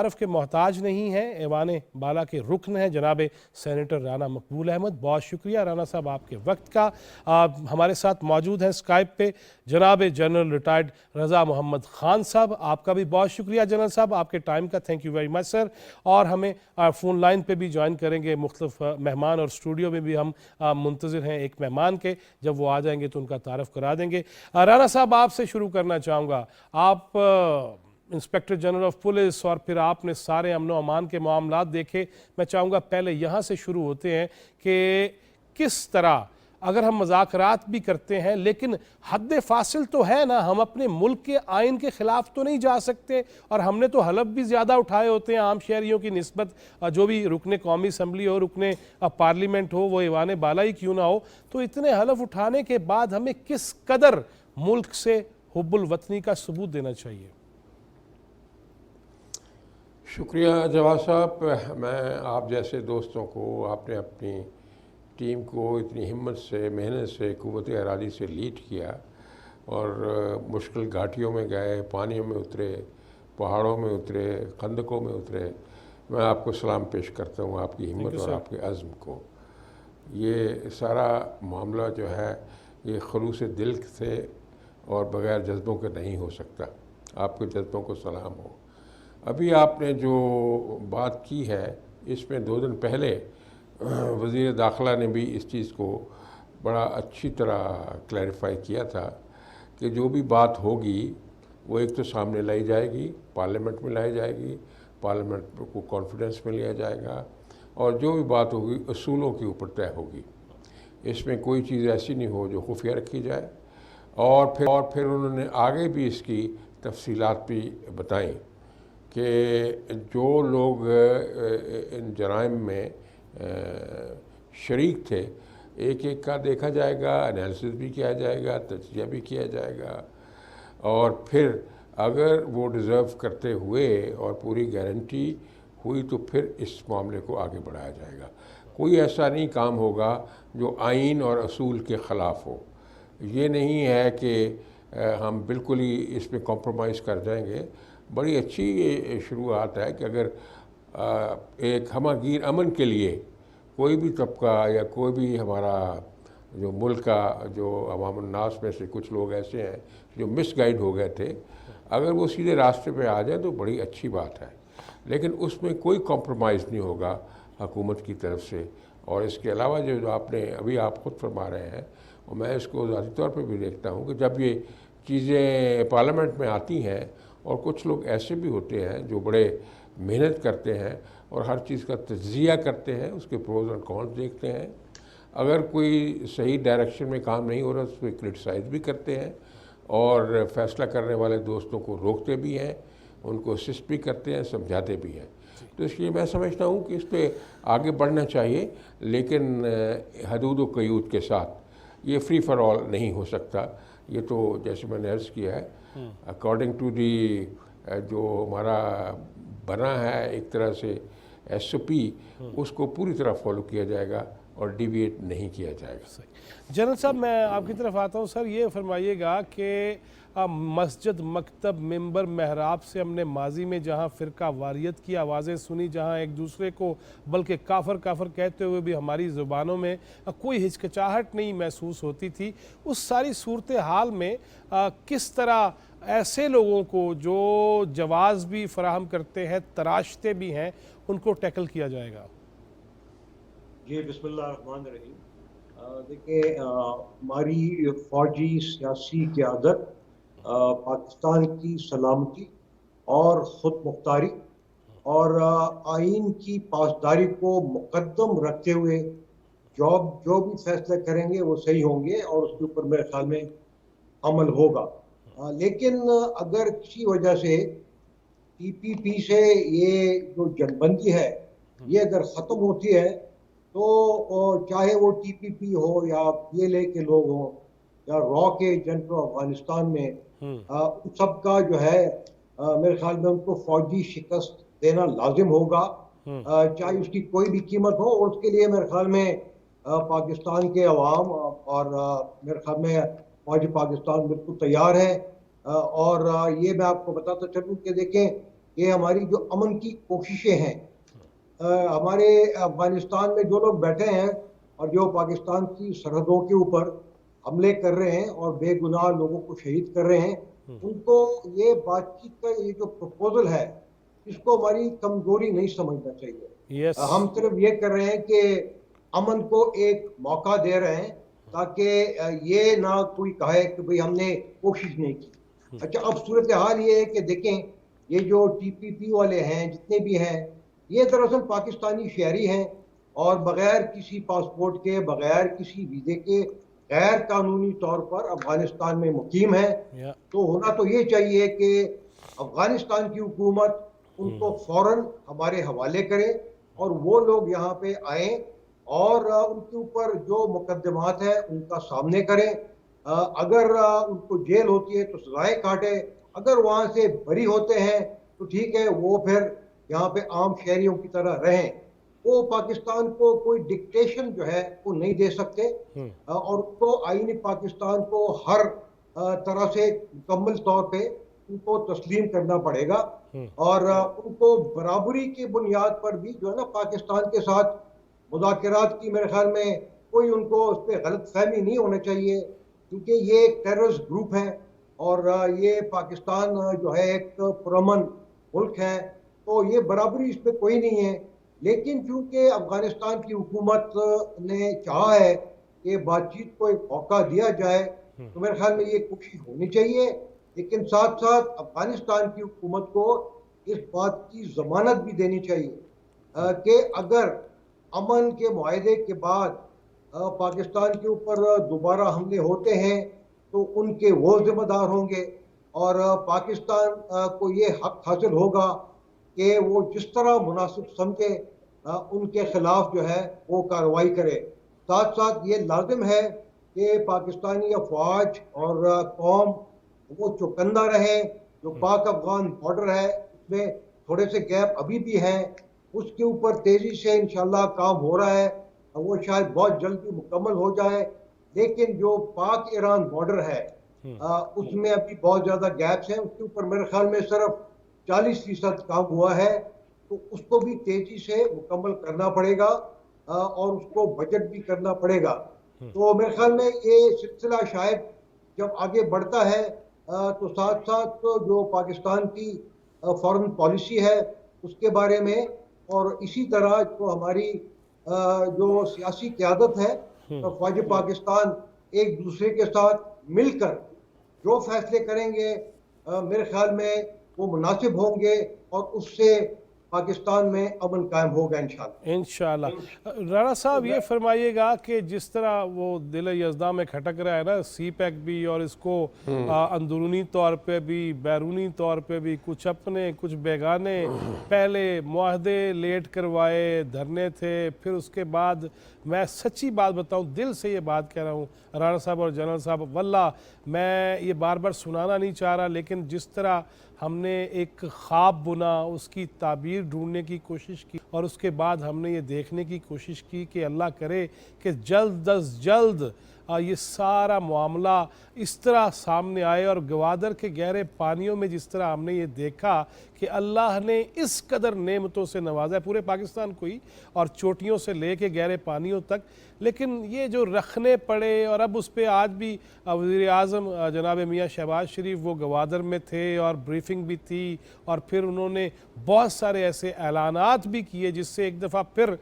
تعارف کے محتاج نہیں ہیں، ایوان بالا کے رکن ہیں جناب سینیٹر رانا مقبول احمد. بہت شکریہ رانا صاحب آپ کے وقت کا. ہمارے ساتھ موجود ہیں اسکائپ پہ جناب جنرل ریٹائرڈ رضا محمد خان صاحب. آپ کا بھی بہت شکریہ جنرل صاحب آپ کے ٹائم کا. تھینک یو ویری مچ سر. اور ہمیں فون لائن پہ بھی جوائن کریں گے مختلف مہمان، اور اسٹوڈیو میں بھی ہم منتظر ہیں ایک مہمان کے. جب وہ آ جائیں گے تو ان کا تعارف کرا دیں گے. رانا صاحب آپ سے شروع کرنا چاہوں گا. آپ انسپیکٹر جنرل آف پولیس اور پھر آپ نے سارے امن و امان کے معاملات دیکھے. میں چاہوں گا پہلے یہاں سے شروع ہوتے ہیں کہ کس طرح، اگر ہم مذاکرات بھی کرتے ہیں لیکن حد فاصل تو ہے نا، ہم اپنے ملک کے آئین کے خلاف تو نہیں جا سکتے، اور ہم نے تو حلف بھی زیادہ اٹھائے ہوتے ہیں عام شہریوں کی نسبت. جو بھی رکن قومی اسمبلی ہو، رکن پارلیمنٹ ہو، وہ ایوان بالا ہی کیوں نہ ہو، تو اتنے حلف اٹھانے کے بعد ہمیں کس قدر ملک سے حب الوطنی کا ثبوت دینا چاہیے؟ شکریہ جواد صاحب. میں آپ جیسے دوستوں کو، آپ نے اپنی ٹیم کو اتنی ہمت سے، محنت سے، قوت ارادی سے لیڈ کیا اور مشکل گھاٹیوں میں گئے، پانیوں میں اترے، پہاڑوں میں اترے، خندقوں میں اترے. میں آپ کو سلام پیش کرتا ہوں آپ کی ہمت اور آپ کے عزم کو. یہ سارا معاملہ جو ہے یہ خلوص دل سے اور بغیر جذبوں کے نہیں ہو سکتا. آپ کے جذبوں کو سلام ہو. ابھی آپ نے جو بات کی ہے اس میں 2 دن پہلے وزیر داخلہ نے بھی اس چیز کو بڑا اچھی طرح کلیریفائی کیا تھا کہ جو بھی بات ہوگی وہ ایک تو سامنے لائی جائے گی، پارلیمنٹ میں لائی جائے گی، پارلیمنٹ کو کانفیڈنس میں لیا جائے گا، اور جو بھی بات ہوگی اصولوں کے اوپر طے ہوگی. اس میں کوئی چیز ایسی نہیں ہو جو خفیہ رکھی جائے. اور پھر انہوں نے آگے بھی اس کی تفصیلات بھی بتائیں کہ جو لوگ ان جرائم میں شریک تھے ایک ایک کا دیکھا جائے گا، انالیسس بھی کیا جائے گا، تجزیہ بھی کیا جائے گا، اور پھر اگر وہ ڈیزرو کرتے ہوئے اور پوری گارنٹی ہوئی تو پھر اس معاملے کو آگے بڑھایا جائے گا. کوئی ایسا نہیں کام ہوگا جو آئین اور اصول کے خلاف ہو. یہ نہیں ہے کہ ہم بالکل ہی اس میں کمپرومائز کر جائیں گے. بڑی اچھی شروعات ہے کہ اگر ایک ہمہ گیر امن کے لیے کوئی بھی طبقہ یا کوئی بھی ہمارا جو ملک کا جو عوام الناس میں سے کچھ لوگ ایسے ہیں جو مس گائیڈ ہو گئے تھے، اگر وہ سیدھے راستے پہ آ جائیں تو بڑی اچھی بات ہے. لیکن اس میں کوئی کمپرومائز نہیں ہوگا حکومت کی طرف سے. اور اس کے علاوہ جو آپ نے ابھی آپ خود فرما رہے ہیں، اور میں اس کو ذاتی طور پہ بھی دیکھتا ہوں کہ جب یہ چیزیں پارلیمنٹ میں آتی ہیں اور کچھ لوگ ایسے بھی ہوتے ہیں جو بڑے محنت کرتے ہیں اور ہر چیز کا تجزیہ کرتے ہیں، اس کے پروز اور کونس دیکھتے ہیں. اگر کوئی صحیح ڈائریکشن میں کام نہیں ہو رہا تو اس کو کرٹیسائز بھی کرتے ہیں، اور فیصلہ کرنے والے دوستوں کو روکتے بھی ہیں، ان کو اسسٹ بھی کرتے ہیں، سمجھاتے بھی ہیں. تو اس لیے میں سمجھتا ہوں کہ اس پہ آگے بڑھنا چاہیے، لیکن حدود و قیود کے ساتھ. یہ فری فار آل نہیں ہو سکتا. یہ تو جیسے میں نے عرض کیا ہے اکارڈنگ ٹو دی جو ہمارا بنا ہے ایک طرح سے ایس او پی، اس کو پوری طرح فالو کیا جائے گا اور ڈیویٹ نہیں کیا جائے گا. جنرل صاحب میں آپ کی طرف آتا ہوں. سر یہ فرمائیے گا کہ مسجد، مکتب، ممبر، محراب سے ہم نے ماضی میں جہاں فرقہ واریت کی آوازیں سنی، جہاں ایک دوسرے کو بلکہ کافر کافر کہتے ہوئے بھی ہماری زبانوں میں کوئی ہچکچاہٹ نہیں محسوس ہوتی تھی، اس ساری صورتحال میں کس طرح ایسے لوگوں کو جو جواز بھی فراہم کرتے ہیں، تراشتے بھی ہیں، ان کو ٹیکل کیا جائے گا؟ جی بسم اللہ الرحمن الرحیم. دیکھیں ہماری فوجی سیاسی قیادت پاکستان کی سلامتی اور خود مختاری اور آئین کی پاسداری کو مقدم رکھتے ہوئے جو بھی فیصلے کریں گے وہ صحیح ہوں گے اور اس کے اوپر میرے خیال میں عمل ہوگا. لیکن اگر کسی وجہ سے ٹی پی پی سے یہ جو جنگ بندی ہے یہ اگر ختم ہوتی ہے تو چاہے وہ ٹی پی پی ہو یا پی ایل اے کے لوگ ہوں یا را کے ایجنٹ افغانستان میں، ان سب کا جو ہے میرے خیال میں ان کو فوجی شکست دینا لازم ہوگا، چاہے اس کی کوئی بھی قیمت ہو. اور اس کے لیے میرے خیال میں پاکستان کے عوام اور میرے خیال میں فوج پاکستان بالکل تیار ہے. اور یہ میں آپ کو بتاتا چلوں کہ دیکھیں کہ ہماری جو امن کی کوششیں ہیں، ہمارے افغانستان میں جو لوگ بیٹھے ہیں اور جو پاکستان کی سرحدوں کے اوپر حملے کر رہے ہیں اور بے گناہ لوگوں کو شہید کر رہے ہیں، ان کو یہ بات چیت کا یہ جو پروپوزل ہے، اس کو ہماری کمزوری نہیں سمجھنا چاہیے۔ یس ہم صرف یہ کر رہے ہیں کہ امن کو ایک موقع دے رہے ہیں تاکہ یہ نہ کوئی کہے کہ بھئی ہم نے کوشش نہیں کی۔ اچھا، اب صورتحال یہ ہے کہ دیکھیں، یہ جو ٹی پی پی والے ہیں جتنے بھی ہیں، یہ دراصل پاکستانی شہری ہیں اور بغیر کسی پاسپورٹ کے، بغیر کسی ویزے کے، غیر قانونی طور پر افغانستان میں مقیم ہیں۔ تو ہونا تو یہ چاہیے کہ افغانستان کی حکومت ان کو فوراً ہمارے حوالے کرے اور وہ لوگ یہاں پہ آئیں اور ان کے اوپر جو مقدمات ہیں ان کا سامنے کریں۔ اگر ان کو جیل ہوتی ہے تو سزائیں کاٹے، اگر وہاں سے بری ہوتے ہیں تو ٹھیک ہے، وہ پھر یہاں پہ عام شہریوں کی طرح رہیں۔ وہ پاکستان کو کوئی ڈکٹیشن جو ہے وہ نہیں دے سکتے، اور ان کو آئین پاکستان کو ہر طرح سے مکمل طور پہ ان کو تسلیم کرنا پڑے گا، اور ان کو برابری کی بنیاد پر بھی جو ہے نا پاکستان کے ساتھ مذاکرات کی، میرے خیال میں کوئی ان کو اس پہ غلط فہمی نہیں ہونا چاہیے، کیونکہ یہ ایک ٹیررسٹ گروپ ہے اور یہ پاکستان جو ہے ایک پرامن ملک ہے، تو یہ برابری اس پہ کوئی نہیں ہے۔ لیکن چونکہ افغانستان کی حکومت نے چاہا ہے کہ بات چیت کو ایک موقع دیا جائے، تو میرے خیال میں یہ کوشش ہونی چاہیے، لیکن ساتھ ساتھ افغانستان کی حکومت کو اس بات کی ضمانت بھی دینی چاہیے کہ اگر امن کے معاہدے کے بعد پاکستان کے اوپر دوبارہ حملے ہوتے ہیں تو ان کے وہ ذمہ دار ہوں گے، اور پاکستان کو یہ حق حاصل ہوگا کہ وہ جس طرح مناسب سمجھے ان کے خلاف جو ہے وہ کارروائی کرے۔ ساتھ ساتھ یہ لازم ہے کہ پاکستانی افواج اور قوم وہ چوکندہ رہے۔ جو پاک افغان بارڈر ہے اس میں تھوڑے سے گیپ ابھی بھی ہیں، اس کے اوپر تیزی سے انشاءاللہ کام ہو رہا ہے، وہ شاید بہت جلدی مکمل ہو جائے، لیکن جو پاک ایران بارڈر ہے اس میں ابھی بہت زیادہ گیپس ہیں، اس کے اوپر میرے خیال میں صرف 40% کام ہوا ہے، تو اس کو بھی تیزی سے مکمل کرنا پڑے گا اور اس کو بجٹ بھی کرنا پڑے گا۔ تو میرے خیال میں یہ سلسلہ شاید جب آگے بڑھتا ہے تو ساتھ ساتھ جو پاکستان کی فارن پالیسی ہے اس کے بارے میں، اور اسی طرح جو ہماری جو سیاسی قیادت ہے، فوج پاکستان ایک دوسرے کے ساتھ مل کر جو فیصلے کریں گے میرے خیال میں وہ مناسب ہوں گے، اور اس سے پاکستان میں امن قائم ہوگا انشاءاللہ۔ انشاءاللہ۔ رانا صاحب یہ فرمائیے گا کہ جس طرح وہ دل یزداں میں کھٹک رہا ہے نا سی پیک بھی، اور اس کو اندرونی طور پہ بھی بیرونی طور پہ بھی کچھ اپنے کچھ بیگانے، پہلے معاہدے لیٹ کروائے، دھرنے تھے، پھر اس کے بعد میں سچی بات بتاؤں، دل سے یہ بات کہہ رہا ہوں رانا صاحب اور جنرل صاحب، واللہ میں یہ بار بار سنانا نہیں چاہ رہا، لیکن جس طرح ہم نے ایک خواب بنا، اس کی تعبیر ڈھونڈنے کی کوشش کی، اور اس کے بعد ہم نے یہ دیکھنے کی کوشش کی کہ اللہ کرے کہ جلد از جلد یہ سارا معاملہ اس طرح سامنے آئے، اور گوادر کے گہرے پانیوں میں جس طرح ہم نے یہ دیکھا کہ اللہ نے اس قدر نعمتوں سے نوازا ہے پورے پاکستان کو ہی، اور چوٹیوں سے لے کے گہرے پانیوں تک، لیکن یہ جو رکھنے پڑے، اور اب اس پہ آج بھی وزیر اعظم جناب میاں شہباز شریف وہ گوادر میں تھے اور بریفنگ بھی تھی، اور پھر انہوں نے بہت سارے ایسے اعلانات بھی کیے جس سے ایک دفعہ پھر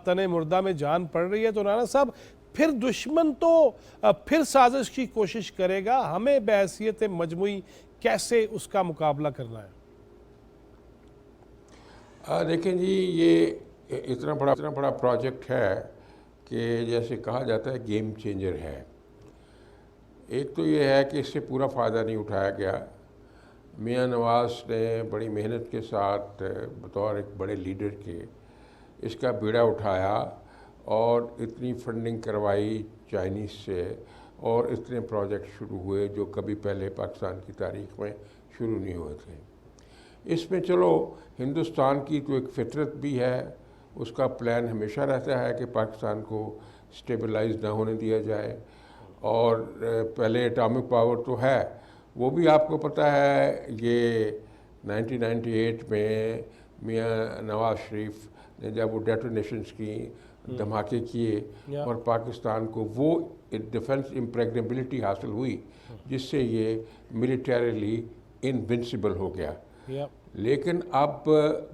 تن مردہ میں جان پڑ رہی ہے۔ تو رانا صاحب پھر دشمن تو پھر سازش کی کوشش کرے گا، ہمیں بحیثیت مجموعی کیسے اس کا مقابلہ کرنا ہے؟ دیکھیں جی، یہ اتنا بڑا پروجیکٹ ہے کہ جیسے کہا جاتا ہے گیم چینجر ہے۔ ایک تو یہ ہے کہ اس سے پورا فائدہ نہیں اٹھایا گیا۔ میاں نواز نے بڑی محنت کے ساتھ بطور ایک بڑے لیڈر کے اس کا بیڑا اٹھایا، اور اتنی فنڈنگ کروائی چائنیز سے، اور اتنے پروجیکٹ شروع ہوئے جو کبھی پہلے پاکستان کی تاریخ میں شروع نہیں ہوئے تھے۔ اس میں چلو ہندوستان کی تو ایک فطرت بھی ہے، اس کا پلان ہمیشہ رہتا ہے کہ پاکستان کو سٹیبلائز نہ ہونے دیا جائے، اور پہلے اٹامک پاور تو ہے، وہ بھی آپ کو پتہ ہے یہ 1998 میں میاں نواز شریف نے جب وہ ڈیٹونیشنز کی، دھماکے کیے اور پاکستان کو وہ ڈیفنس امپریگنیبلٹی حاصل ہوئی جس سے یہ ملیٹریلی انونسبل ہو گیا. لیکن اب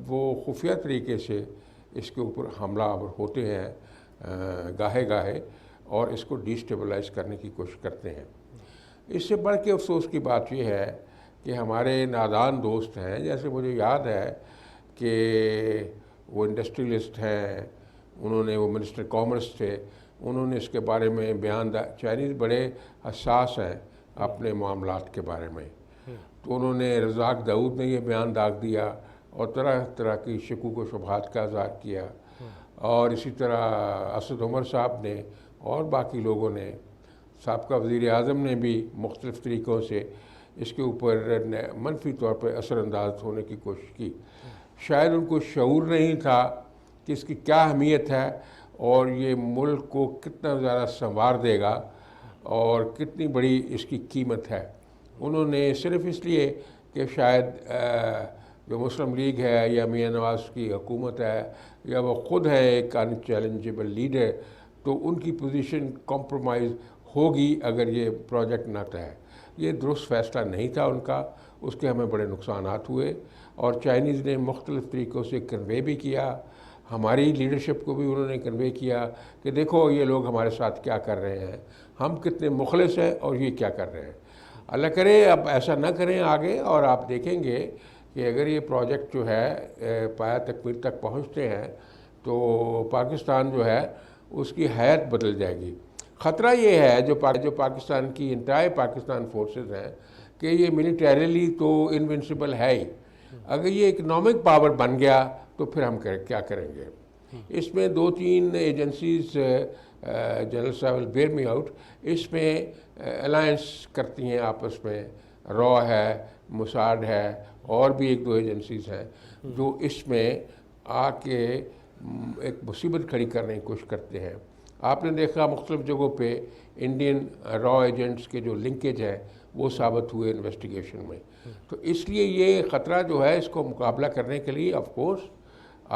وہ خفیہ طریقے سے اس کے اوپر حملہ آور ہوتے ہیں گاہے گاہے اور اس کو ڈیسٹیبلائز کرنے کی کوشش کرتے ہیں. اس سے بڑھ کے افسوس کی بات یہ ہے کہ ہمارے نادان دوست ہیں، جیسے مجھے یاد ہے کہ وہ انڈسٹریلسٹ ہیں، انہوں نے وہ منسٹر کامرس تھے، انہوں نے اس کے بارے میں بیان چائنیز بڑے حساس ہیں اپنے معاملات کے بارے میں، تو انہوں نے رزاق داؤد نے یہ بیان داغ دیا اور طرح طرح کی شکوک و شبہات کا اظہار کیا، اور اسی طرح اسد عمر صاحب نے اور باقی لوگوں نے، سابقہ وزیر اعظم نے بھی مختلف طریقوں سے اس کے اوپر منفی طور پہ اثر انداز ہونے کی کوشش کی. شاید ان کو شعور نہیں تھا کہ اس کی کیا اہمیت ہے اور یہ ملک کو کتنا زیادہ سنوار دے گا اور کتنی بڑی اس کی قیمت ہے. انہوں نے صرف اس لیے کہ شاید جو مسلم لیگ ہے یا میاں نواز کی حکومت ہے یا وہ خود ہے ایک ان چیلنجیبل لیڈر، تو ان کی پوزیشن کمپرومائز ہوگی اگر یہ پروجیکٹ نہ طے. یہ درست فیصلہ نہیں تھا ان کا، اس کے ہمیں بڑے نقصانات ہوئے، اور چائنیز نے مختلف طریقوں سے کنوے بھی کیا، ہماری لیڈرشپ کو بھی انہوں نے کنوے کیا کہ دیکھو یہ لوگ ہمارے ساتھ کیا کر رہے ہیں، ہم کتنے مخلص ہیں اور یہ کیا کر رہے ہیں. اللہ کرے اب ایسا نہ کریں آگے، اور آپ دیکھیں گے کہ اگر یہ پروجیکٹ جو ہے پایہ تکمیل تک پہنچتے ہیں تو پاکستان جو ہے اس کی حیت بدل جائے گی. خطرہ یہ ہے جو پاکستان کی انٹائر پاکستان فورسز ہیں کہ یہ ملیٹریلی تو انونسبل ہے ہی، اگر یہ اکنامک پاور بن گیا تو پھر ہم کیا کریں گے. اس میں 2-3 ایجنسیز جنرل صاحب ول بیئر می آؤٹ، اس میں الائنس کرتی ہیں آپس میں، را ہے، موساد ہے، اور بھی 1-2 ایجنسیز ہیں جو اس میں آ کے ایک مصیبت کھڑی کرنے کی کوشش کرتے ہیں. آپ نے دیکھا مختلف جگہوں پہ انڈین را ایجنٹس کے جو لنکیج ہیں وہ ثابت ہوئے انویسٹیگیشن میں. تو اس لیے یہ خطرہ جو ہے اس کو مقابلہ کرنے کے لیے آف کورس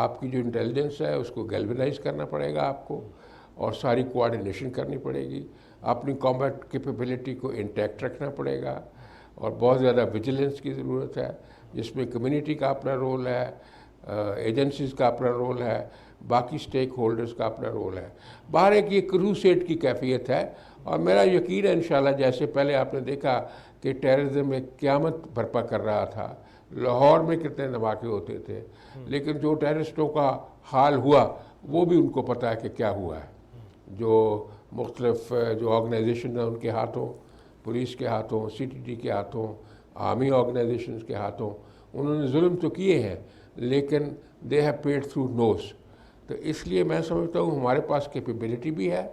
آپ کی جو انٹیلیجنس ہے اس کو گیلونائز کرنا پڑے گا آپ کو، اور ساری کوآرڈینیشن کرنی پڑے گی، اپنی کامبیٹ کیپیبلٹی کو انٹیکٹ رکھنا پڑے گا، اور بہت زیادہ ویجیلنس کی ضرورت ہے جس میں کمیونٹی کا اپنا رول ہے، ایجنسیز کا اپنا رول ہے، باقی سٹیک ہولڈرز کا اپنا رول ہے. باہر ایک یہ کروسیڈ کی کیفیت ہے، اور میرا یقین ہے انشاءاللہ جیسے پہلے آپ نے دیکھا کہ ٹیررزم ایک قیامت برپا کر رہا تھا، لاہور میں کتنے دھماکے ہوتے تھے، لیکن جو ٹیررسٹوں کا حال ہوا وہ بھی ان کو پتہ ہے کہ کیا ہوا ہے. جو مختلف جو آرگنائزیشن ہیں ان کے ہاتھوں، پولیس کے ہاتھوں، سی ٹی ٹی کے ہاتھوں، آرمی آرگنائزیشنز کے ہاتھوں انہوں نے ظلم تو کیے ہیں، لیکن دے ہیو پیڈ تھرو نوز. تو اس لیے میں سمجھتا ہوں ہمارے پاس کیپیبلٹی بھی ہے،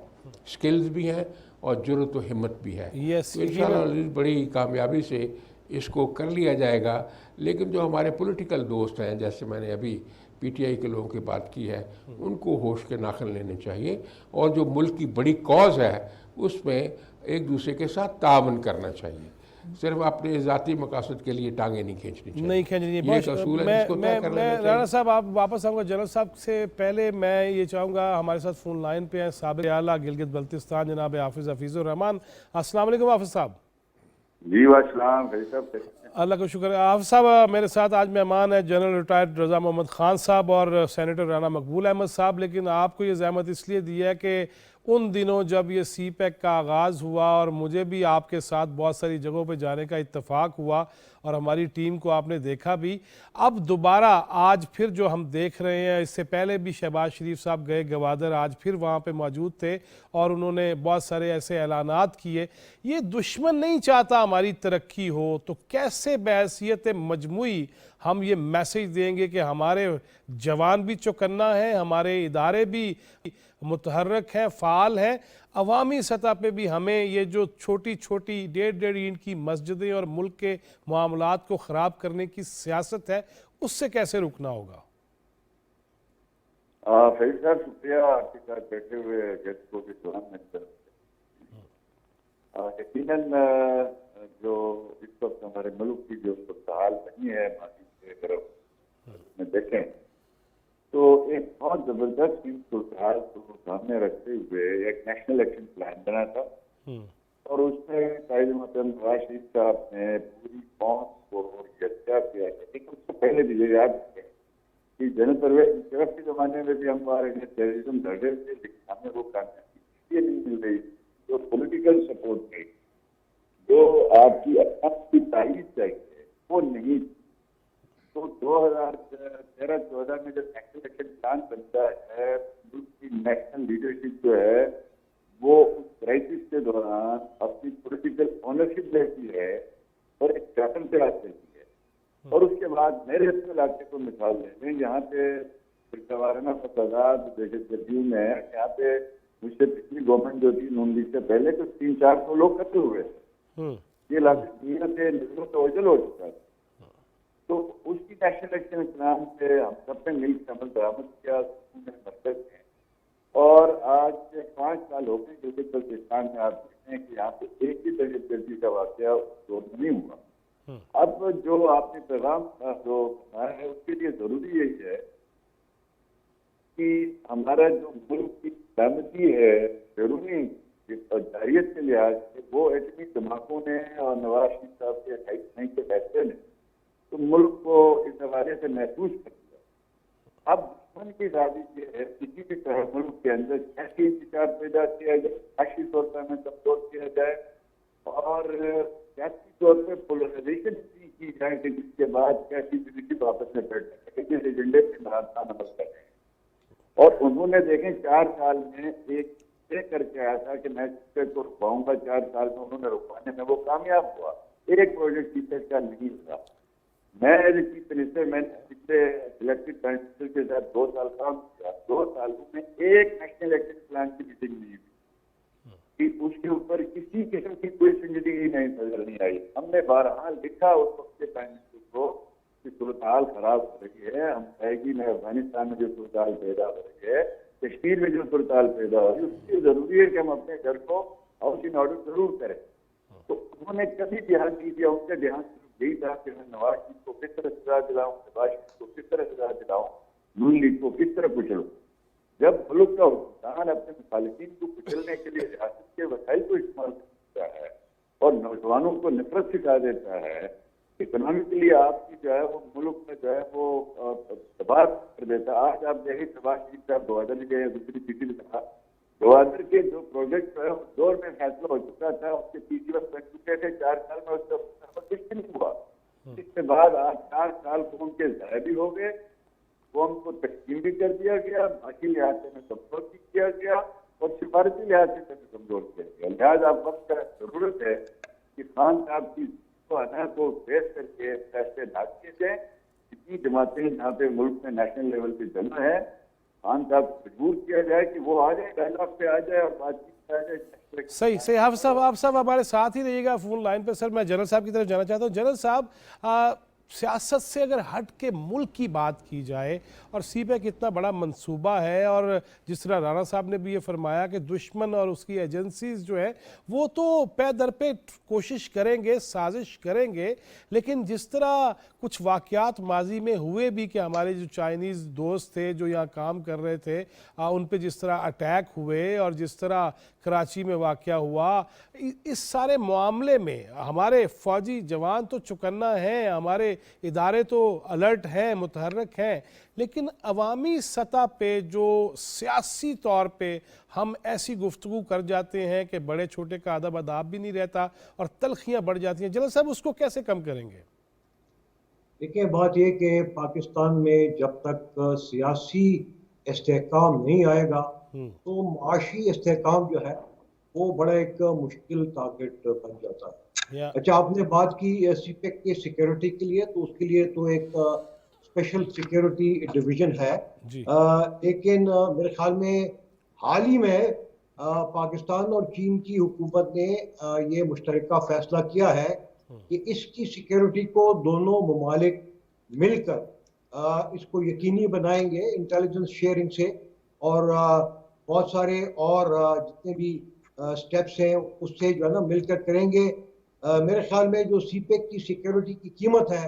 سکلز بھی ہیں، اور جرأت و ہمت بھی ہے. تو انشاءاللہ بڑی کامیابی سے اس کو کر لیا جائے گا. لیکن جو ہمارے پولیٹیکل دوست ہیں، جیسے میں نے ابھی پی ٹی آئی کے لوگوں کی بات کی ہے، ان کو ہوش کے ناخن لینے چاہیے، اور جو ملک کی بڑی کاز ہے اس میں ایک دوسرے کے ساتھ تعاون کرنا چاہیے. صرف اپنے ذاتی مقاصد کے لیے ٹانگیں نہیں کھینچنی چاہیے. یہ ایک اصول ہے جس کو طے کر لینا چاہیے. رانا صاحب آپ واپس آؤں گا جنرل صاحب سے، پہلے میں یہ چاہوں گا ہمارے ساتھ فون لائن پہ ہیں سابق اعلیٰ گلگت بلتستان جناب حفیظ الرحمان. السلام علیکم حافظ صاحب. جی والسلام صاحب. اللہ کا شکر ہے. حافظ صاحب میرے ساتھ آج مہمان ہے جنرل ریٹائرڈ رضا محمد خان صاحب اور سینیٹر رانا مقبول احمد صاحب. لیکن آپ کو یہ زحمت اس لیے دی ہے کہ ان دنوں جب یہ سی پیک کا آغاز ہوا اور مجھے بھی آپ کے ساتھ بہت ساری جگہوں پہ جانے کا اتفاق ہوا اور ہماری ٹیم کو آپ نے دیکھا بھی، اب دوبارہ آج پھر جو ہم دیکھ رہے ہیں، اس سے پہلے بھی شہباز شریف صاحب گئے گوادر، آج پھر وہاں پہ موجود تھے اور انہوں نے بہت سارے ایسے اعلانات کیے. یہ دشمن نہیں چاہتا ہماری ترقی ہو، تو کیسے بحیثیت مجموعی ہم یہ میسیج دیں گے کہ ہمارے جوان بھی چوکنا ہیں، ہمارے ادارے بھی متحرک ہیں، فعال ہیں، عوامی سطح پہ بھی ہمیں یہ جو چھوٹی چھوٹی 1.5 اینٹ کی مسجدیں اور ملک کے معاملات کو خراب کرنے کی سیاست ہے، اس سے کیسے رکنا ہوگا؟ فیض صاحب شکریہ آپ کے ساتھ بیٹھے ہوئے گیسٹ کو بھی سلام میری طرف سے. یقیناً جو اس وقت ہمارے ملک کی جو صورتحال نہیں ہے، کی طرف میں دیکھیں تو ایک بہت زبردست صورتحال کو سامنے رکھتے ہوئے ایک نیشنل ایکشن پلان بنا تھا اور اس میں قائد محترم نواز شریف صاحب نے پوری قوم کو یکجا کیا ہے. لیکن اس سے پہلے بھی یہ یاد رکھیں کہ جنرل پرویز مشرف کے زمانے میں بھی ہمارے ٹیررزم لڑے تھے لیکن ہمیں وہ کامیابی یہ نہیں مل رہی جو پولیٹیکل سپورٹ تھی جو آپ کی تائید چاہیے وہ نہیں. تو 2013-14 میں جب نیشنل ایکشن پلان بنتا ہے ملک کی نیشنل لیڈرشپ جو ہے وہ اس کرائسس کے دوران اپنی پولیٹیکل اونرشپ لیتی ہے اور ایک پیٹرن پہ آ دیتی ہے. اور اس کے بعد میرے اپنے علاقے کو مثال دیں گے جہاں پہ فرقہ فسادات دہشت گردی میں یہاں پہ مجھ سے پچھلی گورنمنٹ جو تھی نون لیگ سے پہلے تو 300-400 لوگ قتل ہوئے تھے. یہ علاقے دنیا سے نظروں سے اوجھل ہو چکا ہے. تو اس کی نیشنل ایکشن پلان سے ہم سب نے مل کے عمل درآمد کیا مرکز میں اور آج سے 5 سال ہو گئے جو کہ بلوچستان میں آپ دیکھتے ہیں کہ یہاں پہ ایک ہی دہشت گردی کا واقعہ دور میں نہیں ہوا. اب جو آپ نے پیغام جو بنایا ہے اس کے لیے ضروری یہی ہے کہ ہمارا جو ملک کی سلامتی ہے بیرونی جارحیت کے لحاظ سے وہ ایٹمی دھماکوں نے اور نواز شریف صاحب کے 28 کے فیصلے نے تو ملک کو اس حوالے سے محسوس کر دیا. اب دشمن کی سازش یہ ہے کسی بھی طرح ملک کے اندر کیسی انتشار پیدا کیا جائے معاشی طور پر ہمیں کمزور کیا جائے اور سیاسی طور پہ پولرائزیشن کی جائے کہ جس کے بعد کیسی لیڈرشپ آپس میں بیٹھ سکے جس ایجنڈے پہ عمل کر رہے ہیں. اور انہوں نے دیکھیں 4 سال میں ایک طے کر کے آیا تھا کہ میں کو رکواؤں گا. 4 سال میں انہوں نے رکوانے میں وہ کامیاب ہوا. ایک پروجیکٹ پیچھے کا نہیں ہوا. میں ایز اے چیف منسٹر میں نے پچھلے الیکٹڈ پرائم منسٹر کے ساتھ 2 سال کام کیا. 2 سالوں میں ایک نیشنل ایکشن پلان کی میٹنگ نہیں ہوئی کہ اس کے اوپر کسی قسم کی کوئی سنجیدگی نہیں نظر نہیں آئی. ہم نے بہرحال لکھا اس وقت کے پرائم منسٹر کو کہ صورتحال خراب ہو رہی ہے. ہم سائیگی میں افغانستان میں جو صورتحال پیدا ہو رہی ہے کشمیر میں جو صورتحال پیدا ہو رہی ہے اس کے لیے ضروری ہے کہ ہم اپنے گھر کو ہاؤسنگ آرڈر ضرور کریں. تو انہوں نے کبھی دھیان نہیں دیا. ان کا دھیان یہی تھا کہ میں نواز شریف کو کس طرح سزا دلاؤں, نواز شریف کو کس طرح سزا دلاؤں, نون لیگ کو کس طرح کچلوں. جب ملک کا حکمران اپنے مخالفین کو کچلنے کے لیے ریاست کے وسائل کو استعمال کرتا ہے اور نوجوانوں کو نفرت سکھا دیتا ہے, اکنامکلی آپ کی جو ہے وہ ملک میں جو ہے وہ تباہ کر دیتا. آج آپ دیکھیں نواز شریف صاحب گوادر گئے, دوسری سٹی میں کہا گوادر کے جو پروجیکٹ جو ہے اس دور میں فیصلہ ہو چکا تھا اس کے پیچھے وقت بن چکے تھے. 4 سال میں اس کا کچھ نہیں ہوا. اس کے بعد آج 4 سال قوم کے ضائع بھی ہو گئے, قوم کو تقسیم بھی کر دیا گیا, معاشی لحاظ سے میں کمزور بھی کیا گیا اور سفارتی لحاظ سے میں کمزور کیا گیا. لہٰذا اب وقت کا ضرورت ہے کہ خان صاحب کی کو فیس کر کے فیصلے نہ کیے جائیں. جتنی جماعتیں جہاں پہ ملک میں نیشنل لیول پہ جمع ہے خان صاحب کو مجبور کیا جائے کہ وہ آ جائے, ڈائلاگ پہ آ جائے اور بات چیت آ جائے. صحیح حافظ صاحب, آپ صاحب ہمارے ساتھ ہی رہیے گا فون لائن پہ. سر میں جنرل صاحب کی طرف جانا چاہتا ہوں. جنرل صاحب سیاست سے اگر ہٹ کے ملک کی بات کی جائے اور سی پیک اتنا بڑا منصوبہ ہے اور جس طرح رانا صاحب نے بھی یہ فرمایا کہ دشمن اور اس کی ایجنسیز جو ہیں وہ تو پے در پہ کوشش کریں گے, سازش کریں گے, لیکن جس طرح کچھ واقعات ماضی میں ہوئے بھی کہ ہمارے جو چائنیز دوست تھے جو یہاں کام کر رہے تھے ان پہ جس طرح اٹیک ہوئے اور جس طرح کراچی میں واقعہ ہوا, اس سارے معاملے میں ہمارے فوجی جوان تو چوکنا ہیں, ہمارے ادارے تو الرٹ ہیں, متحرک ہیں, لیکن عوامی سطح پہ جو سیاسی طور پہ ہم ایسی گفتگو کر جاتے ہیں کہ بڑے چھوٹے کا ادب اداب بھی نہیں رہتا اور تلخیاں بڑھ جاتی ہیں. جنرل صاحب اس کو کیسے کم کریں گے؟ دیکھیں بات یہ کہ پاکستان میں جب تک سیاسی استحکام نہیں آئے گا تو معاشی استحکام جو ہے وہ بڑا ایک مشکل ٹارگٹ بن جاتا ہے. اچھا آپ نے بات کی سی پیک کے سیکیورٹی کے لیے, تو اس کے لیے تو ایک اسپیشل سیکیورٹی ڈویژن ہے, لیکن میرے خیال میں حال ہی میں پاکستان اور چین کی حکومت نے یہ مشترکہ فیصلہ کیا ہے کہ اس کی سیکیورٹی کو دونوں ممالک مل کر اس کو یقینی بنائیں گے انٹیلیجنس شیئرنگ سے, اور بہت سارے اور جتنے بھی سٹیپس ہیں اس سے جو ہے نا مل کر کریں گے. میرے خیال میں جو سی پیک کی سیکیورٹی کی قیمت ہے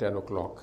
10 o'clock,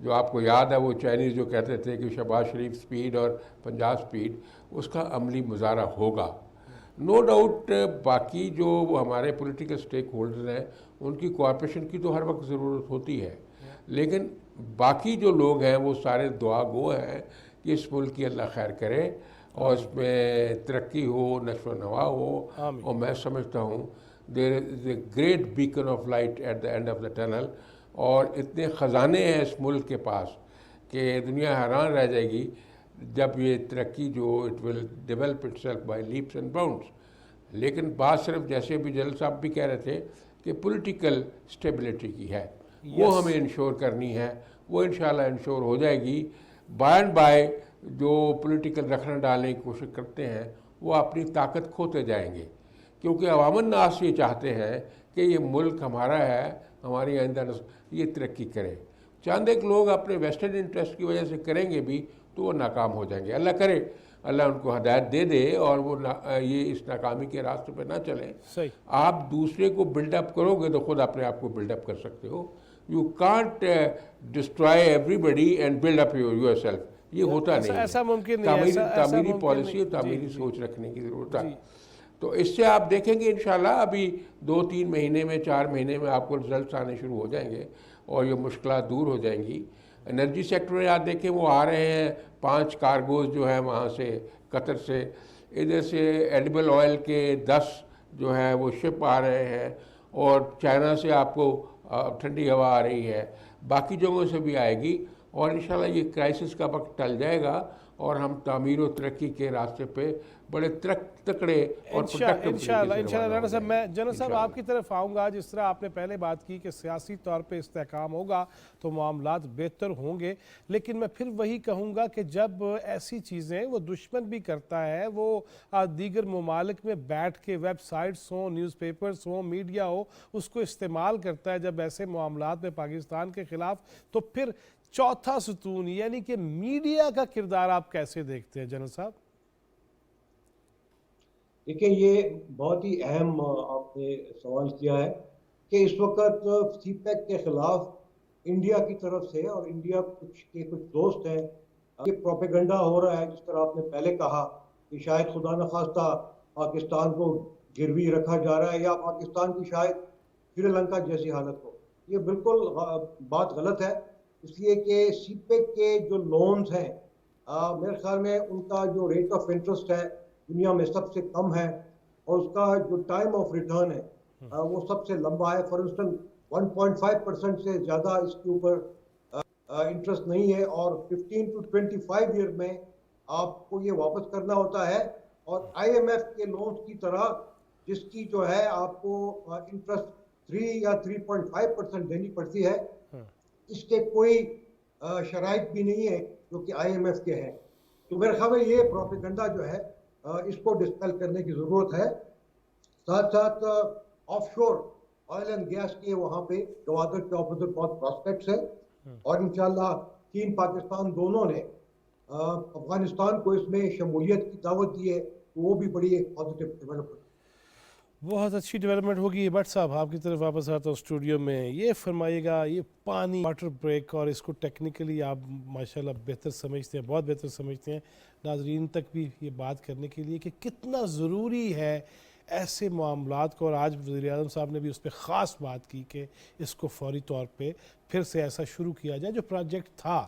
جو آپ کو یاد ہے وہ چائنیز جو کہتے تھے کہ شہباز شریف سپیڈ اور پنجاب سپیڈ، اس کا عملی مظاہرہ ہوگا. نو ڈاؤٹ باقی جو ہمارے پولیٹیکل سٹیک ہولڈر ہیں ان کی کوآپریشن کی تو ہر وقت ضرورت ہوتی ہے، لیکن باقی جو لوگ ہیں وہ سارے دعا گو ہیں کہ اس ملک کی اللہ خیر کرے اور اس میں ترقی ہو، نشو و نما ہو. اور میں سمجھتا ہوں there is a great beacon of light at the end of the tunnel, اور اتنے خزانے ہیں اس ملک کے پاس کہ دنیا حیران رہ جائے گی جب یہ ترقی جو it will develop itself by leaps and bounds. لیکن بات صرف جیسے بھی جلال صاحب بھی کہہ رہے تھے کہ پولیٹیکل اسٹیبلٹی کی ہے، وہ ہمیں انشور کرنی ہے. وہ انشاءاللہ انشور ہو جائے گی. بائی اینڈ بائی جو پولیٹیکل رکھنا ڈالنے کی کوشش کرتے ہیں وہ اپنی طاقت کھوتے جائیں گے، کیونکہ عوام الناس یہ چاہتے ہیں کہ یہ ملک ہمارا ہے، ہماری آئندہ یہ ترقی کرے. چند ایک لوگ اپنے ویسٹرن انٹرسٹ کی وجہ سے کریں گے بھی تو وہ ناکام ہو جائیں گے. اللہ کرے اللہ ان کو ہدایت دے دے اور وہ یہ اس ناکامی کے راستے پہ نہ چلیں. آپ دوسرے کو بلڈ اپ کرو گے تو خود اپنے آپ کو بلڈ اپ کر سکتے ہو. You can't destroy everybody and build up yourself. یہ ہوتا نہیں. ایسا ممکن نہیں. تعمیری پالیسی اور تعمیری سوچ رکھنے کی ضرورت ہے. تو اس سے آپ دیکھیں گے انشاءاللہ ابھی 2-3 مہینے میں 4 مہینے میں آپ کو رزلٹس آنے شروع ہو جائیں گے اور یہ مشکلات دور ہو جائیں گی. انرجی سیکٹر میں آپ دیکھیں وہ آ رہے ہیں 5 کارگوز جو ہیں وہاں سے قطر سے، ادھر سے ایڈیبل آئل کے 10 جو ہے وہ شپ آ رہے ہیں، اور چائنا سے آپ کو ٹھنڈی ہوا آ رہی ہے، باقی جگہوں سے بھی آئے گی. اور انشاءاللہ یہ کرائسس کا وقت ٹل جائے گا اور ہم تعمیر و ترقی کے راستے پہ بڑے تکڑے اور انشاءاللہ رانا صاحب. میں جنرل صاحب آپ کی طرف آؤں گا. جس طرح آپ نے پہلے بات کی کہ سیاسی طور پہ استحکام ہوگا تو معاملات بہتر ہوں گے، لیکن میں پھر وہی کہوں گا کہ جب ایسی چیزیں وہ دشمن بھی کرتا ہے، وہ دیگر ممالک میں بیٹھ کے ویب سائٹس ہوں، نیوز پیپرز ہوں، میڈیا ہو، اس کو استعمال کرتا ہے جب ایسے معاملات میں پاکستان کے خلاف، تو پھر چوتھا ستون یعنی کہ میڈیا کا کردار آپ کیسے دیکھتے ہیں جنرل صاحب؟ دیکھیں یہ بہت ہی اہم آپ نے سوال کیا ہے کہ اس وقت سی پیک کے خلاف انڈیا کی طرف سے اور انڈیا کے کچھ دوست ہیں، یہ پروپیگنڈا ہو رہا ہے. جس طرح آپ نے پہلے کہا کہ شاید خدا نخواستہ پاکستان کو گروی رکھا جا رہا ہے یا پاکستان کی شاید سری لنکا جیسی حالت ہو. یہ بالکل بات غلط ہے، اس لیے کہ سی پیک کے جو لونز ہیں میرے خیال میں ان کا جو ریٹ آف انٹرسٹ ہے دنیا میں سب سے کم ہے، اور اس کا جو ٹائم آف ریٹرن ہے وہ سب سے لمبا ہے. فار انسٹنس 1.5% سے زیادہ اس کے اوپر انٹرسٹ نہیں ہے، اور 15 to 25 ایئر میں آپ کو یہ واپس کرنا ہوتا ہے. اور آئی ایم ایف کے لونز کی طرح جس کی جو ہے آپ کو انٹرسٹ 3 یا 3.5% دینی پڑتی ہے، اس کے کوئی شرائط بھی نہیں ہے جو کہ آئی ایم ایف کے ہیں. تو میرے خیال میں یہ پروپیگنڈا جو ہے اس کو ڈسپیل کرنے کی ضرورت ہے. ساتھ ساتھ آف شور آئل اینڈ گیس کے وہاں پہ گوادر کے اپوزٹ بہت پراسپیکٹس ہیں، اور انشاءاللہ چین پاکستان دونوں نے افغانستان کو اس میں شمولیت کی دعوت دی ہے، تو وہ بھی بڑی ایک پازیٹیو ڈیولپمنٹ. بہت اچھی ڈیولپمنٹ ہوگی. بٹ صاحب آپ کی طرف واپس آتا ہوں اسٹوڈیو میں. یہ فرمائیے گا یہ پانی واٹر بریک اور اس کو ٹیکنیکلی آپ ماشاءاللہ بہتر سمجھتے ہیں، بہت بہتر سمجھتے ہیں، ناظرین تک بھی یہ بات کرنے کے لیے کہ کتنا ضروری ہے ایسے معاملات کو. اور آج وزیر اعظم صاحب نے بھی اس پہ خاص بات کی کہ اس کو فوری طور پہ پھر سے ایسا شروع کیا جائے جو پروجیکٹ تھا.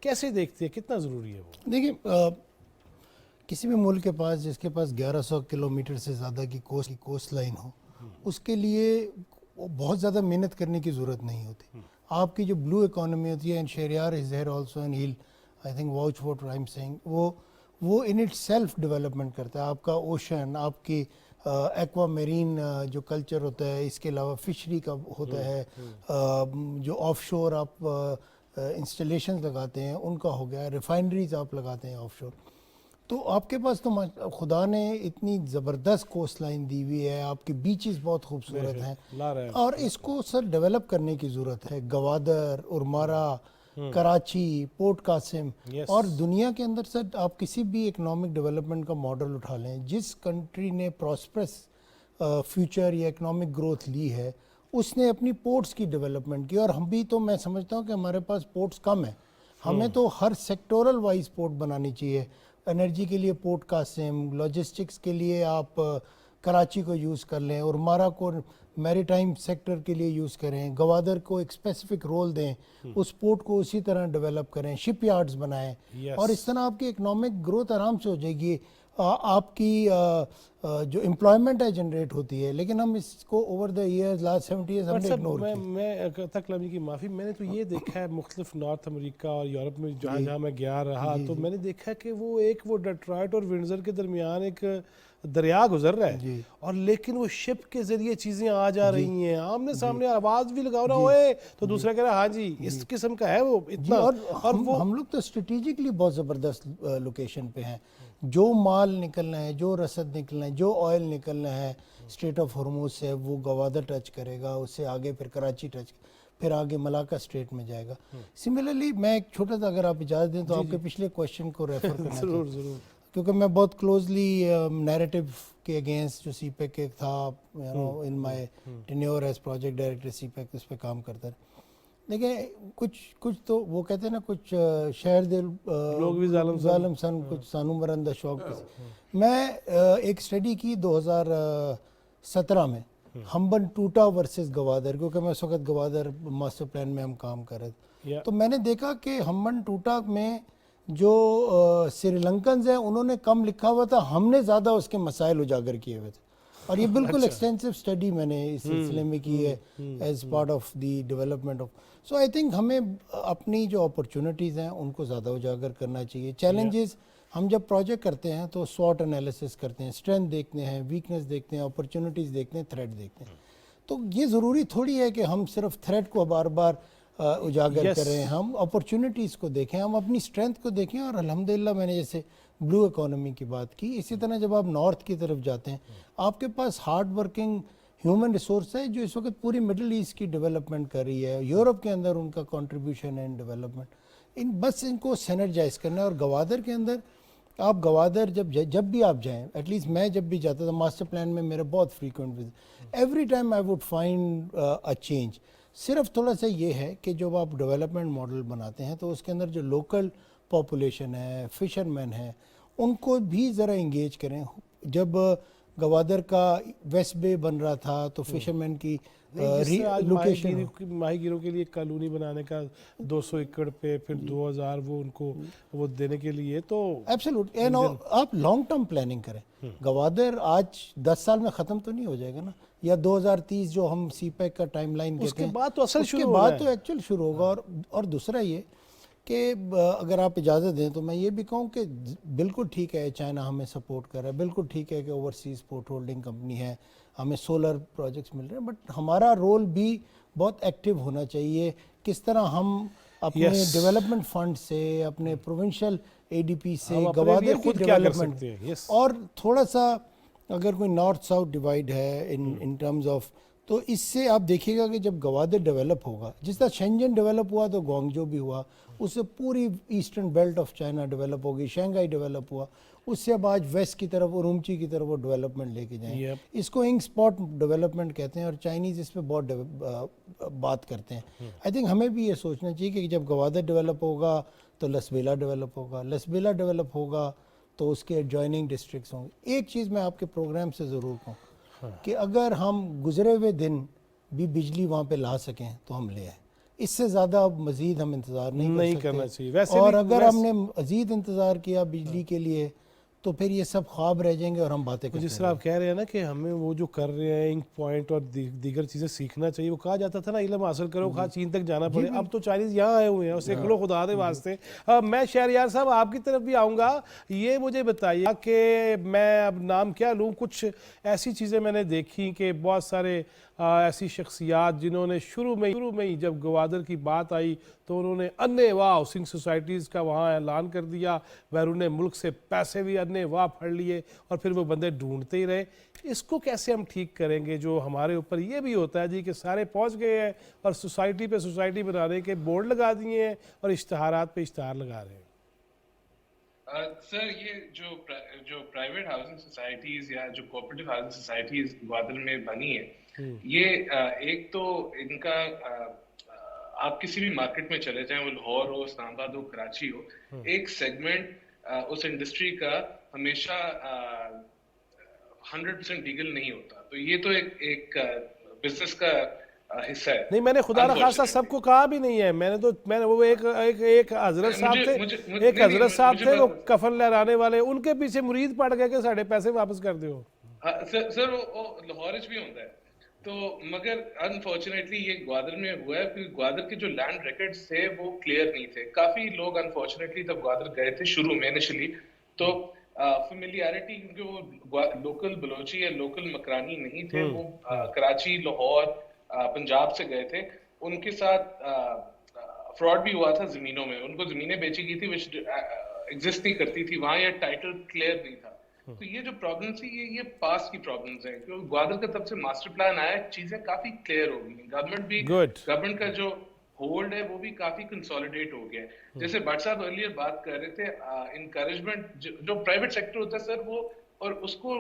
کیسے دیکھتے ہیں کتنا ضروری ہے وہ؟ دیکھیں کسی بھی ملک کے پاس جس کے پاس 1100 کلومیٹر سے زیادہ کی کوسٹ لائن ہو، اس کے لیے بہت زیادہ محنت کرنے کی ضرورت نہیں ہوتی. آپ کی جو بلو اکانومی ہوتی ہے، and Shehryar is there also and hail I think watch what I'm seeing, وہ ان اٹ سیلف ڈیولپمنٹ کرتا ہے. آپ کا اوشن، آپ کی ایکوا میرین جو کلچر ہوتا ہے، اس کے علاوہ فشری کا ہوتا ہے، جو آف شور آپ انسٹالیشنز لگاتے ہیں ان کا ہو گیا، ریفائنریز آپ لگاتے ہیں آف شور. تو آپ کے پاس تو خدا نے اتنی زبردست کوسٹ لائن دی ہوئی ہے، آپ کے بیچز بہت خوبصورت ہیں، اور اس کو سر ڈیولپ کرنے کی ضرورت ہے. گوادر، ارمارا، کراچی، پورٹ قاسم، اور دنیا کے اندر سر آپ کسی بھی اکنامک ڈیولپمنٹ کا ماڈل اٹھا لیں، جس کنٹری نے پراسپرس فیوچر یا اکنامک گروتھ لی ہے، اس نے اپنی پورٹس کی ڈیولپمنٹ کی. اور ہم بھی تو میں سمجھتا ہوں کہ ہمارے پاس پورٹس کم ہیں, ہمیں تو ہر سیکٹورل وائز پورٹ بنانی چاہیے. انرجی کے لیے پورٹ قاسم, لاجسٹکس کے لیے آپ کراچی کو یوز کر لیں, اور مارا کو میری ٹائم سیکٹر کے لیے یوز کریں, گوادر کو ایک اسپیسیفک رول دیں, اس پورٹ کو اسی طرح ڈیولپ کریں, شپ یارڈز بنائیں, اور اس طرح آپ کی اکنامک گروتھ آرام سے ہو جائے گی. آپ کی جو امپلائمنٹ ہے جنریٹ ہوتی ہے. لیکن ہم اس کو over the years last 70 years ہم نے اگنور کیا. میں تکلامی کی معافی, میں نے تو یہ دیکھا ہے مختلف نارتھ امریکہ اور یورپ میں جہاں جہاں میں گیا رہا, تو میں نے دیکھا کہ وہ ڈیٹرائٹ اور ونڈزر کے درمیان ایک دریا گزر رہا ہے, اور لیکن وہ شپ کے ذریعے چیزیں آ جا رہی ہیں, آمنے سامنے آواز بھی لگاؤ نا ہوئے تو دوسرا کہہ رہا ہاں جی اس قسم کا ہے وہ اتنا. اور ہم لوگ تو اسٹریٹجکلی بہت زبردست لوکیشن پہ ہیں. جو مال نکلنا ہے, جو رسد نکلنا ہے, جو آئل نکلنا ہے اسٹریٹ آف ہرموز سے, وہ گوادر ٹچ کرے گا, اس سے آگے پھر کراچی ٹچ, پھر آگے ملاکا اسٹریٹ میں جائے گا. سملرلی میں ایک چھوٹا سا, اگر آپ اجازت دیں تو آپ کے پچھلے کوشچن کو ریفر کرنا ضرور ضرور, کیونکہ میں بہت کلوزلی نیریٹو کے اگینسٹ جو سی پیک تھا ان مائی tenure as project director C pack, اس پہ کام کرتا ہے. دیکھیں کچھ تو وہ کہتے ہیں نا, کچھ شہر دل لوگ بھی ظالم سن, کچھ سانو مرندہ شوق. میں ایک اسٹڈی کی 2017 میں, ہمبن ٹوٹا ورسز گوادر, کیونکہ میں اس وقت گوادر ماسٹر پلان میں ہم کام کر رہے تھے. تو میں نے دیکھا کہ ہمبن ٹوٹا میں جو سری لنکنز ہیں انہوں نے کم لکھا ہوا تھا, ہم نے زیادہ اس کے مسائل اجاگر کیے ہوئے تھے. اور یہ بالکل ایکسٹینسو اسٹڈی میں نے اس سلسلے میں کی ہے as part of the development of. So I think ہمیں اپنی جو اپرچونیٹیز ہیں ان کو زیادہ اجاگر کرنا چاہیے. چیلنجز ہم جب پروجیکٹ کرتے ہیں تو SWOT انالیسس کرتے ہیں, اسٹرینتھ دیکھتے ہیں, ویکنیس دیکھتے ہیں, اپرچونیٹیز دیکھتے ہیں, تھریٹ دیکھتے ہیں. تو یہ ضروری تھوڑی ہے کہ ہم صرف تھریٹ کو بار بار اجاگر کریں, ہم اپرچونیٹیز کو دیکھیں, ہم اپنی اسٹرینتھ کو دیکھیں. اور الحمدللہ میں نے جیسے بلو اکانومی کی بات کی, اسی طرح جب آپ نارتھ کی طرف جاتے ہیں آپ کے پاس ہارڈ ورکنگ ہیومن ریسورس ہے جو اس وقت پوری مڈل ایسٹ کی ڈیولپمنٹ کر رہی ہے. یورپ کے اندر ان کا کنٹریبیوشن ہے ان ڈیولپمنٹ, بس ان کو سینرجائز کرنا ہے. اور گوادر کے اندر آپ گوادر جب بھی آپ جائیں, ایٹ لیسٹ میں جب بھی جاتا تھا ماسٹر پلان میں میرا بہت frequent visit, every time I would find a change. صرف تھوڑا سا یہ ہے کہ جب آپ ڈیولپمنٹ ماڈل بناتے ہیں تو اس کے اندر جو لوکل پاپولیشن ہے, فشرمین ہیں, ان کو بھی ذرا انگیج کریں. جب گوادر کا ویسٹ بے بن رہا تھا تو فشرمین کی لوکیشن, ماہی گیروں کے لیے کالونی بنانے کا 200 ایکڑ پہ, پھر 2000 وہ ان کو وہ دینے کے لیے, تو ایبسولوٹ آپ لانگ ٹرم پلاننگ کریں. گوادر آج 10 سال میں ختم تو نہیں ہو جائے گا نا, یا 2030 جو ہم سی پیک کا ٹائم لائن کہتے ہیں, اس کے بعد تو اصل شروع ہوگا, اس کے بعد تو ایکچوئل شروع ہوگا. اور دوسرا یہ کہ اگر آپ اجازت دیں تو میں یہ بھی کہوں کہ بالکل ٹھیک ہے چائنا ہمیں سپورٹ کر رہا ہے, بالکل ٹھیک ہے کہ اوورسیز پورٹ ہولڈنگ کمپنی ہے, ہمیں سولر پروجیکٹس مل رہے ہیں, بٹ ہمارا رول بھی بہت ایکٹیو ہونا چاہیے. کس طرح ہم اپنے ڈیولپمنٹ فنڈ سے, اپنے پروونشل ADP سے گوادر کی ڈیولپمنٹ, اور تھوڑا سا اگر کوئی نارتھ ساؤتھ ڈیوائڈ ہے ان ٹرمز آف, تو اس سے آپ دیکھیے گا کہ جب گوادر ڈیولپ ہوگا, جس طرح شینجن ڈیولپ ہوا تو گوانگجو بھی ہوا, اس سے پوری eastern belt of China develop ہوگی, شنگھائی ڈیولپ ہوا, اس سے اب آج ویسٹ کی طرف ارومچی کی طرف وہ ڈیولپمنٹ لے کے جائیں. اس کو انک اسپاٹ ڈیولپمنٹ کہتے ہیں, اور چائنیز اس پہ بہت بات کرتے ہیں. آئی تھنک ہمیں بھی یہ سوچنا چاہیے کہ جب گوادر ڈیولپ ہوگا تو لسبیلا ڈیولپ ہوگا, لسبیلا ڈیولپ ہوگا تو اس کے ایڈجوائننگ ڈسٹرکٹس ہوں گے. ایک چیز میں آپ کے پروگرام سے ضرور کہوں کہ اگر ہم گزرے ہوئے دن بھی بجلی وہاں پہ لا سکیں تو ہم لے آئیں. اس سے زیادہ مزید ہم انتظار نہیں کرنا چاہیے. اور اگر ہم نے مزید انتظار کیا بجلی کے لیے تو پھر یہ سب خواب رہ جائیں گے اور ہم باتیں کریں. جس طرح آپ کہہ رہے ہیں نا کہ ہمیں وہ جو کر رہے ہیں انک پوائنٹ اور دیگر چیزیں سیکھنا چاہیے. وہ کہا جاتا تھا نا علم حاصل کرو, خواہ چین تک جانا پڑے. اب تو چائنیز یہاں آئے ہوئے ہیں, سیکھ لو خدا دے واسطے. میں شہریار صاحب آپ کی طرف بھی آؤں گا. یہ مجھے بتائیے کہ میں اب نام کیا لوں, کچھ ایسی چیزیں میں نے دیکھی کہ بہت سارے ایسی شخصیات جنہوں نے شروع میں ہی جب گوادر کی بات آئی تو انہوں نے انے واہ ہاؤسنگ سوسائٹیز کا وہاں اعلان کر دیا, بیرون ملک سے پیسے بھی انے واہ پھڑ لیے, اور پھر وہ بندے ڈھونڈتے ہی رہے. اس کو کیسے ہم ٹھیک کریں گے؟ جو ہمارے اوپر یہ بھی ہوتا ہے جی کہ سارے پہنچ گئے ہیں اور سوسائٹی پہ سوسائٹی بنانے کے بورڈ لگا دیے ہیں اور اشتہارات پہ اشتہار لگا رہے ہیں. سر یہ جو پرائیویٹ ہاؤسنگ سوسائٹیز یا جو کوآپریٹو ہاؤسنگ سوسائٹیز گوادر میں بنی ہیں، یہ ایک تو ان کا آپ کسی بھی مارکیٹ میں چلے جائیں، وہ لاہور ہو، اسلام آباد ہو، کراچی ہو، ایک سیگمنٹ اس انڈسٹری کا ہمیشہ 100% لیگل نہیں ہوتا. تو یہ تو ایک بزنس کا حصہ ہے. نہیں، میں نے خدا نخواستہ سب کو کہا بھی نہیں ہے. میں نے وہ ایک حضرت صاحب تھے وہ کفن لہرانے والے، ان کے پیچھے مرید پڑ گئے کہ ساڑھے پیسے واپس کر دیو. سر وہ لاہور بھی ہوتا ہے تو، مگر انفارچونیٹلی یہ گوادر میں ہوا ہے کیونکہ گوادر کے جو لینڈ ریکارڈز تھے وہ کلیئر نہیں تھے. کافی لوگ انفارچونیٹلی تب گوادر گئے تھے شروع میں انیشلی، تو فیملیارٹی، کیونکہ وہ لوکل بلوچی یا لوکل مکرانی نہیں تھے، وہ کراچی، لاہور، پنجاب سے گئے تھے. ان کے ساتھ فراڈ بھی ہوا تھا زمینوں میں. ان کو زمینیں بیچی گئی تھی وچ ایگزسٹ نہیں کرتی تھی وہاں، یا ٹائٹل کلیئر نہیں تھا. تو یہ جو پرابلم تھی یہ پاس کی پرابلمز ہیں. کیونکہ گوادر کا تب سے ماسٹر پلان آیا، چیزیں کافی کلیئر ہو گئی ہیں. گورنمنٹ کا جو ہولڈ ہے وہ بھی کافی کنسولیڈیٹ ہو گیا ہے. جیسے بٹ صاحب ارلیئر بات کر رہے تھے، انکریجمنٹ جو پرائیویٹ سیکٹر ہوتا ہے سر، وہ اور اس کو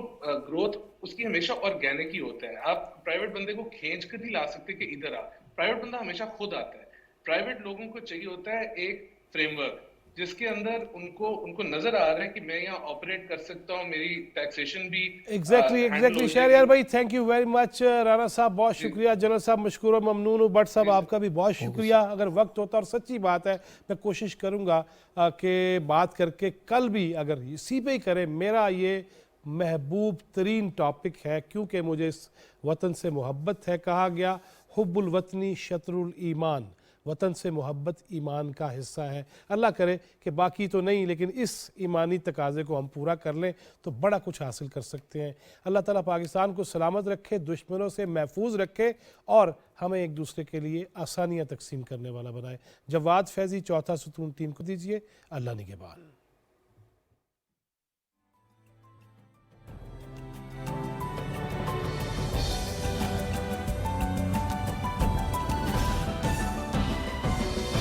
گروتھ اس کی ہمیشہ آرگینک ہی ہوتا ہے. آپ پرائیویٹ بندے کو کھینچ کر نہیں لا سکتے کہ ادھر آ. پرائیویٹ بندہ ہمیشہ خود آتا ہے. پرائیویٹ لوگوں کو چاہیے ہوتا ہے ایک فریم ورک جس کے اندر ان کو نظر آ رہا ہے کہ میں یہاں آپریٹ کر سکتا ہوں، میری ٹیکسیشن بھی. ایگزیکٹلی شہریار بھائی، thank you very much. Rana صاحب بہت شکریہ، جنرل صاحب مشکور و ممنون ہوں. بٹ صاحب آپ کا بھی بہت شکریہ. اگر وقت ہوتا، اور سچی بات ہے، میں کوشش کروں گا کہ بات کر کے کل بھی اگر اسی پہ ہی کریں. میرا یہ محبوب ترین ٹاپک ہے کیونکہ مجھے اس وطن سے محبت ہے. کہا گیا حب الوطنی شطر الایمان، وطن سے محبت ایمان کا حصہ ہے. اللہ کرے کہ باقی تو نہیں لیکن اس ایمانی تقاضے کو ہم پورا کر لیں تو بڑا کچھ حاصل کر سکتے ہیں. اللہ تعالیٰ پاکستان کو سلامت رکھے، دشمنوں سے محفوظ رکھے، اور ہمیں ایک دوسرے کے لیے آسانیاں تقسیم کرنے والا بنائے. جواد فیضی، چوتھا ستون ٹیم کو دیجیے. اللہ نگہبان.